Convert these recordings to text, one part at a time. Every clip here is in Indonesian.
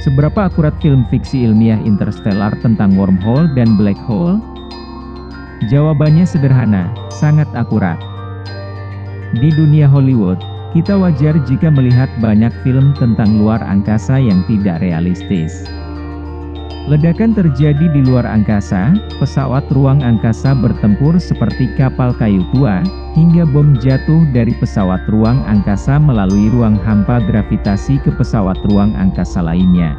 Seberapa akurat film fiksi ilmiah Interstellar tentang wormhole dan black hole? Jawabannya sederhana, sangat akurat. Di dunia Hollywood, kita wajar jika melihat banyak film tentang luar angkasa yang tidak realistis. Ledakan terjadi di luar angkasa, pesawat ruang angkasa bertempur seperti kapal kayu tua, hingga bom jatuh dari pesawat ruang angkasa melalui ruang hampa gravitasi ke pesawat ruang angkasa lainnya.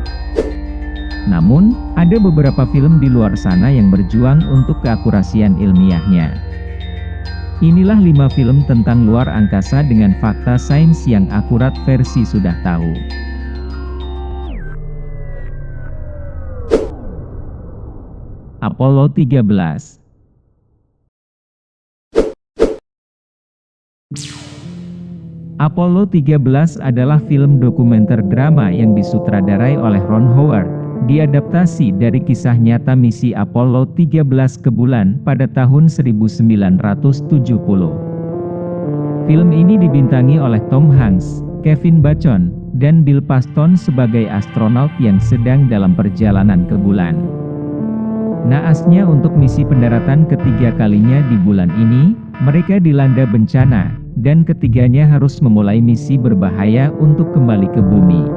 Namun, ada beberapa film di luar sana yang berjuang untuk keakurasian ilmiahnya. Inilah 5 film tentang luar angkasa dengan fakta sains yang akurat versi sudah tahu. Apollo 13. Apollo 13 adalah film dokumenter drama yang disutradarai oleh Ron Howard, diadaptasi dari kisah nyata misi Apollo 13 ke bulan pada tahun 1970. Film ini dibintangi oleh Tom Hanks, Kevin Bacon, dan Bill Paxton sebagai astronot yang sedang dalam perjalanan ke bulan. Naasnya untuk misi pendaratan ketiga kalinya di bulan ini, mereka dilanda bencana, dan ketiganya harus memulai misi berbahaya untuk kembali ke bumi.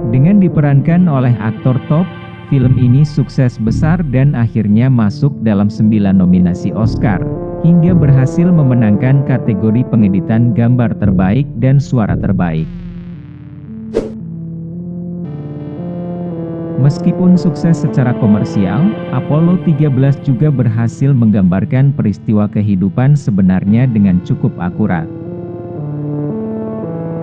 Dengan diperankan oleh aktor top, film ini sukses besar dan akhirnya masuk dalam 9 nominasi Oscar, hingga berhasil memenangkan kategori pengeditan gambar terbaik dan suara terbaik. Meskipun sukses secara komersial, Apollo 13 juga berhasil menggambarkan peristiwa kehidupan sebenarnya dengan cukup akurat.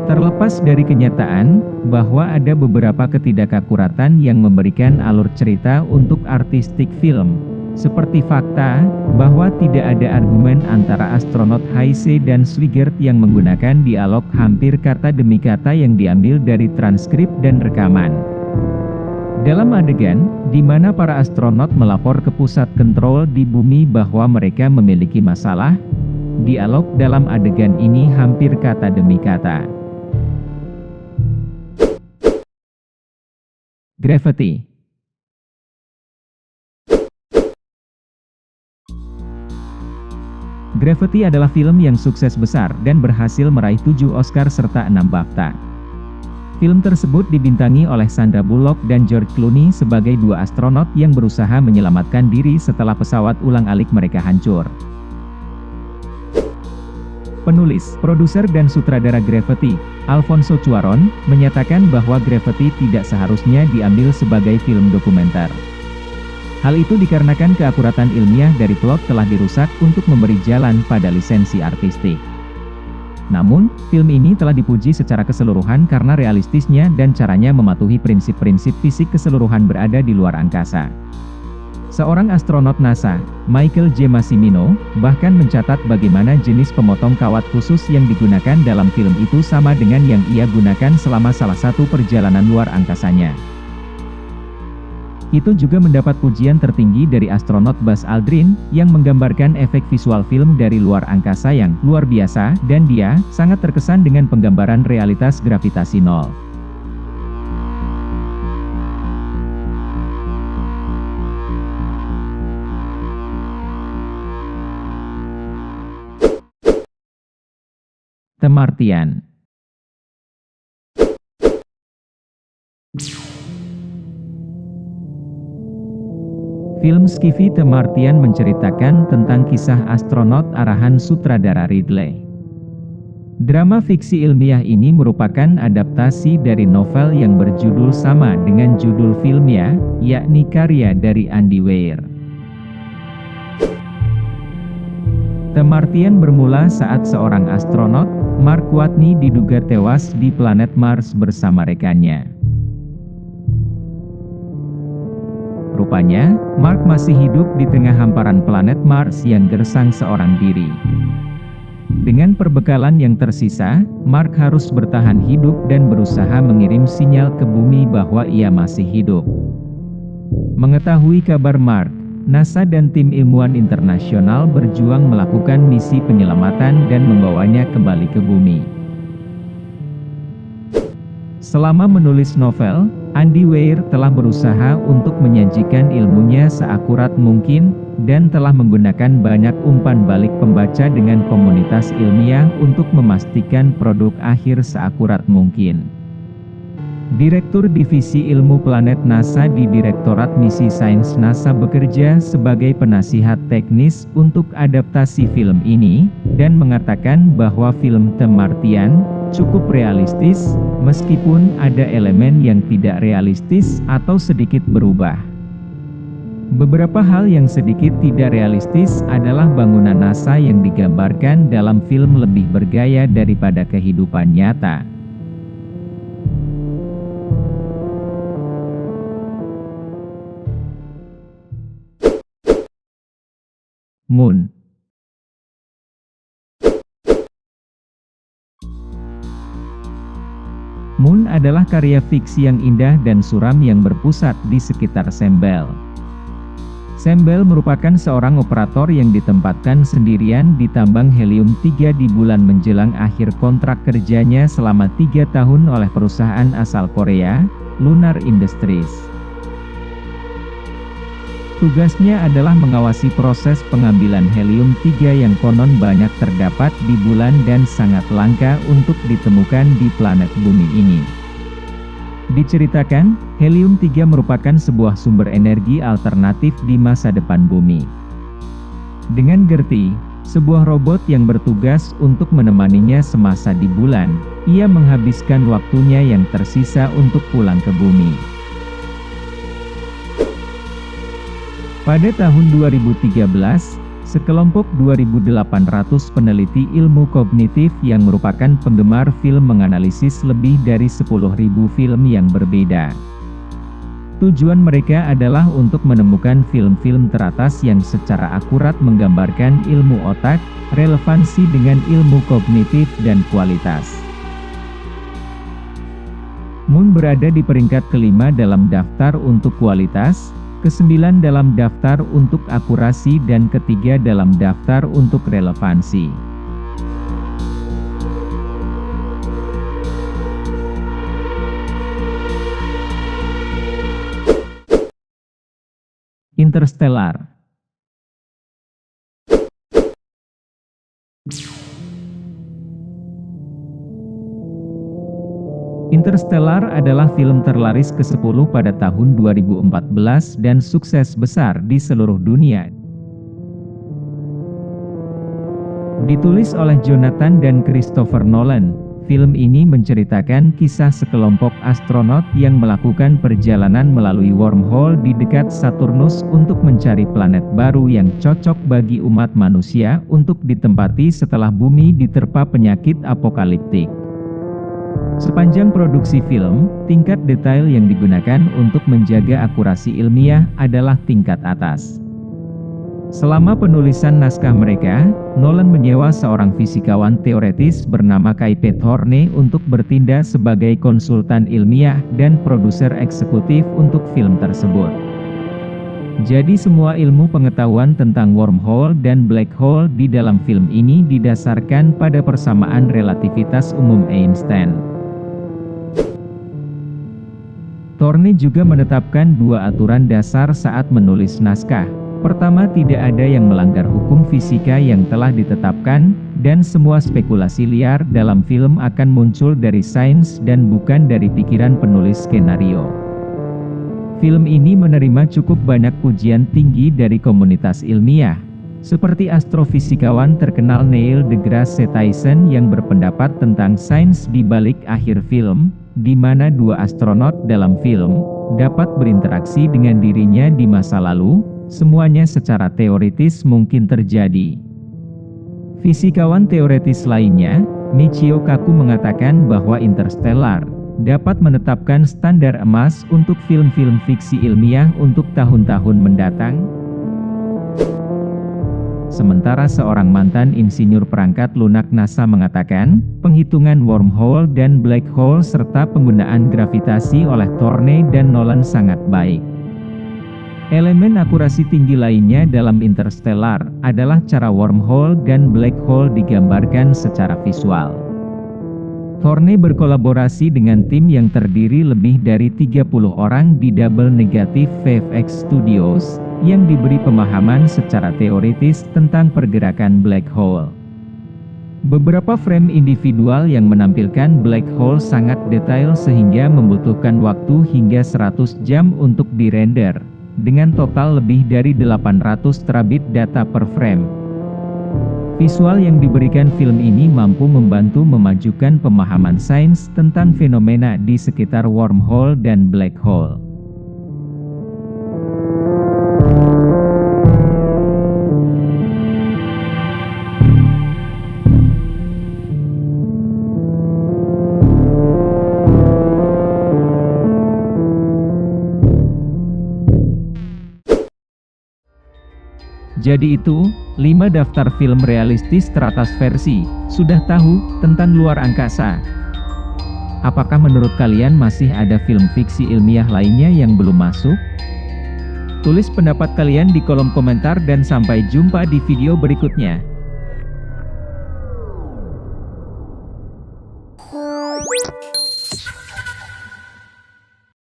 Terlepas dari kenyataan, bahwa ada beberapa ketidakakuratan yang memberikan alur cerita untuk artistik film, seperti fakta, bahwa tidak ada argumen antara astronot Hayse dan Swigert yang menggunakan dialog hampir kata demi kata yang diambil dari transkrip dan rekaman. Dalam adegan, di mana para astronot melapor ke pusat kontrol di bumi bahwa mereka memiliki masalah, dialog dalam adegan ini hampir kata demi kata. Gravity. Gravity adalah film yang sukses besar dan berhasil meraih 7 Oscar serta 6 BAFTA. Film tersebut dibintangi oleh Sandra Bullock dan George Clooney sebagai 2 astronot yang berusaha menyelamatkan diri setelah pesawat ulang-alik mereka hancur. Penulis, produser dan sutradara Gravity, Alfonso Cuarón, menyatakan bahwa Gravity tidak seharusnya diambil sebagai film dokumenter. Hal itu dikarenakan keakuratan ilmiah dari plot telah dirusak untuk memberi jalan pada lisensi artistik. Namun, film ini telah dipuji secara keseluruhan karena realistisnya dan caranya mematuhi prinsip-prinsip fisik keseluruhan berada di luar angkasa. Seorang astronot NASA, Michael J. Massimino, bahkan mencatat bagaimana jenis pemotong kawat khusus yang digunakan dalam film itu sama dengan yang ia gunakan selama salah satu perjalanan luar angkasanya. Itu juga mendapat pujian tertinggi dari astronot Buzz Aldrin, yang menggambarkan efek visual film dari luar angkasa yang luar biasa, dan dia sangat terkesan dengan penggambaran realitas gravitasi nol. The Martian. Film skifi The Martian menceritakan tentang kisah astronot arahan sutradara Ridley. Drama fiksi ilmiah ini merupakan adaptasi dari novel yang berjudul sama dengan judul filmnya, yakni karya dari Andy Weir. The Martian bermula saat seorang astronot, Mark Watney, diduga tewas di planet Mars bersama rekannya. Rupanya, Mark masih hidup di tengah hamparan planet Mars yang gersang seorang diri. Dengan perbekalan yang tersisa, Mark harus bertahan hidup dan berusaha mengirim sinyal ke bumi bahwa ia masih hidup. Mengetahui kabar Mark, NASA dan tim ilmuwan internasional berjuang melakukan misi penyelamatan dan membawanya kembali ke bumi. Selama menulis novel, Andy Weir telah berusaha untuk menyajikan ilmunya seakurat mungkin, dan telah menggunakan banyak umpan balik pembaca dengan komunitas ilmiah untuk memastikan produk akhir seakurat mungkin. Direktur Divisi Ilmu Planet NASA di Direktorat Misi Sains NASA bekerja sebagai penasihat teknis untuk adaptasi film ini, dan mengatakan bahwa film The Martian cukup realistis, meskipun ada elemen yang tidak realistis atau sedikit berubah. Beberapa hal yang sedikit tidak realistis adalah bangunan NASA yang digambarkan dalam film lebih bergaya daripada kehidupan nyata. Moon. Moon adalah karya fiksi yang indah dan suram yang berpusat di sekitar Sembel. Sembel merupakan seorang operator yang ditempatkan sendirian di tambang helium-3 di bulan menjelang akhir kontrak kerjanya selama 3 tahun oleh perusahaan asal Korea, Lunar Industries. Tugasnya adalah mengawasi proses pengambilan helium-3 yang konon banyak terdapat di bulan dan sangat langka untuk ditemukan di planet bumi ini. Diceritakan, helium-3 merupakan sebuah sumber energi alternatif di masa depan bumi. Dengan Gertie, sebuah robot yang bertugas untuk menemaninya semasa di bulan, ia menghabiskan waktunya yang tersisa untuk pulang ke bumi. Pada tahun 2013, sekelompok 2.800 peneliti ilmu kognitif yang merupakan penggemar film menganalisis lebih dari 10.000 film yang berbeda. Tujuan mereka adalah untuk menemukan film-film teratas yang secara akurat menggambarkan ilmu otak, relevansi dengan ilmu kognitif dan kualitas. Moon berada di peringkat kelima dalam daftar untuk kualitas, ke-9 dalam daftar untuk akurasi dan ketiga dalam daftar untuk relevansi. Interstellar. Interstellar adalah film terlaris ke-10 pada tahun 2014 dan sukses besar di seluruh dunia. Ditulis oleh Jonathan dan Christopher Nolan, film ini menceritakan kisah sekelompok astronot yang melakukan perjalanan melalui wormhole di dekat Saturnus untuk mencari planet baru yang cocok bagi umat manusia untuk ditempati setelah bumi diterpa penyakit apokaliptik. Sepanjang produksi film, tingkat detail yang digunakan untuk menjaga akurasi ilmiah adalah tingkat atas. Selama penulisan naskah mereka, Nolan menyewa seorang fisikawan teoretis bernama Kai-Pei Thorne untuk bertindak sebagai konsultan ilmiah dan produser eksekutif untuk film tersebut. Jadi semua ilmu pengetahuan tentang wormhole dan black hole di dalam film ini didasarkan pada persamaan relativitas umum Einstein. Thorne juga menetapkan dua aturan dasar saat menulis naskah. Pertama, tidak ada yang melanggar hukum fisika yang telah ditetapkan, dan semua spekulasi liar dalam film akan muncul dari sains dan bukan dari pikiran penulis skenario. Film ini menerima cukup banyak pujian tinggi dari komunitas ilmiah, seperti astrofisikawan terkenal Neil deGrasse Tyson yang berpendapat tentang sains di balik akhir film, di mana dua astronot dalam film dapat berinteraksi dengan dirinya di masa lalu. Semuanya secara teoritis mungkin terjadi. Fisikawan teoritis lainnya, Michio Kaku, mengatakan bahwa Interstellar dapat menetapkan standar emas untuk film-film fiksi ilmiah untuk tahun-tahun mendatang. Sementara seorang mantan insinyur perangkat lunak NASA mengatakan, penghitungan wormhole dan black hole serta penggunaan gravitasi oleh Thorne dan Nolan sangat baik. Elemen akurasi tinggi lainnya dalam Interstellar adalah cara wormhole dan black hole digambarkan secara visual. Thorne berkolaborasi dengan tim yang terdiri lebih dari 30 orang di Double Negative VFX Studios, yang diberi pemahaman secara teoritis tentang pergerakan black hole. Beberapa frame individual yang menampilkan black hole sangat detail sehingga membutuhkan waktu hingga 100 jam untuk dirender, dengan total lebih dari 800 terabit data per frame. Visual yang diberikan film ini mampu membantu memajukan pemahaman sains tentang fenomena di sekitar wormhole dan black hole. Jadi itu, 5 daftar film realistis teratas versi. Sudah tahu tentang luar angkasa? Apakah menurut kalian masih ada film fiksi ilmiah lainnya yang belum masuk? Tulis pendapat kalian di kolom komentar dan sampai jumpa di video berikutnya.